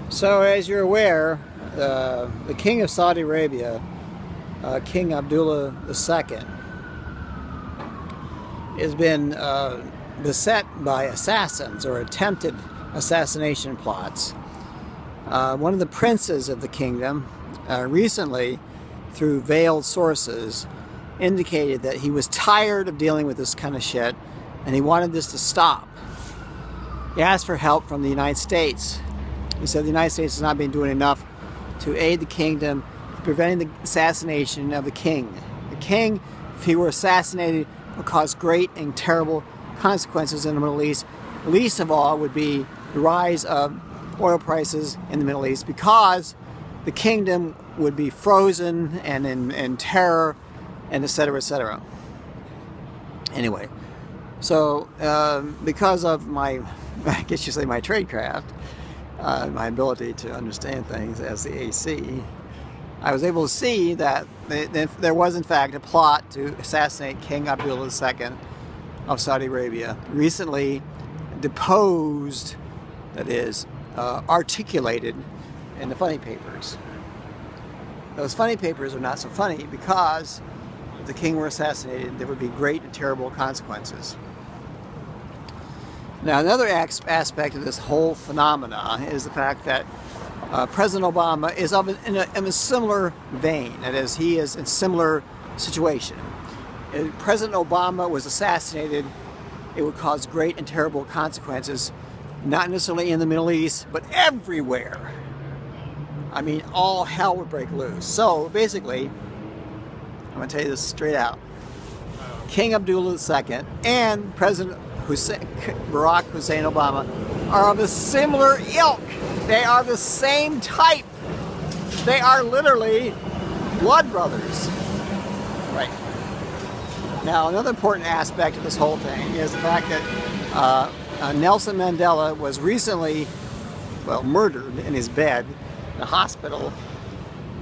So, as you're aware, the King of Saudi Arabia, King Abdullah II, has been beset by assassins or attempted assassination plots. One of the princes of the kingdom recently, through veiled sources, indicated that he was tired of dealing with this kind of shit and he wanted this to stop. He asked for help from the United States. He said the United States has not been doing enough to aid the kingdom in preventing the assassination of the king. The king, if he were assassinated, would cause great and terrible consequences in the Middle East. Least of all would be the rise of oil prices in the Middle East, because the kingdom would be frozen and in terror, and etc., etc. Anyway, so because of my, I guess you say my tradecraft, my ability to understand things as the AC, I was able to see that there was in fact a plot to assassinate King Abdullah II of Saudi Arabia, recently deposed, that is, articulated in the funny papers. Those funny papers are not so funny because if the king were assassinated, there would be great and terrible consequences. Now, another aspect of this whole phenomena is the fact that President Obama is in a similar vein. That is, he is in a similar situation. If President Obama was assassinated, it would cause great and terrible consequences, not necessarily in the Middle East, but everywhere. I mean, all hell would break loose. So, basically, I'm going to tell you this straight out. King Abdullah II and President Barack Hussein Obama are of a similar ilk. They are the same type. They are literally blood brothers. Right. Now, another important aspect of this whole thing is the fact that Nelson Mandela was recently, murdered in his bed in a hospital,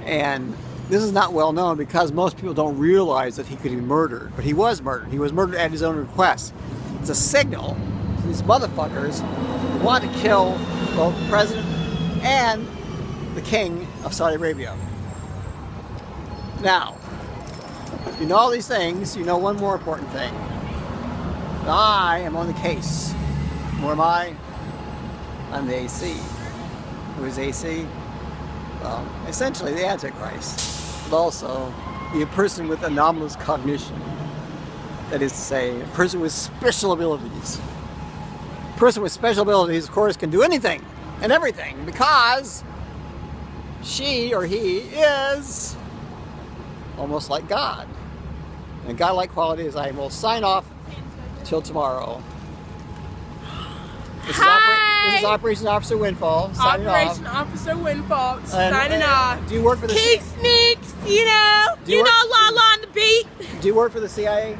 and this is not well known because most people don't realize that he could be murdered, but he was murdered. He was murdered at his own request. It's a signal to these motherfuckers who want to kill both the president and the king of Saudi Arabia. Now, if you know all these things, you know one more important thing. I am on the case. Who am I? I'm the AC. Who is AC? Well, essentially the Antichrist, but also be a person with anomalous cognition. That is to say, a person with special abilities. A person with special abilities, of course, can do anything and everything because she or he is almost like God. And God-like qualities, I will sign off till tomorrow. This is Operation Officer Windfall. Operation Officer Windfall signing off. Do you work for the CIA? Sneaks, you know, La La on the beat. Do you work for the CIA?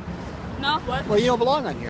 No. What? Well, you don't belong on here.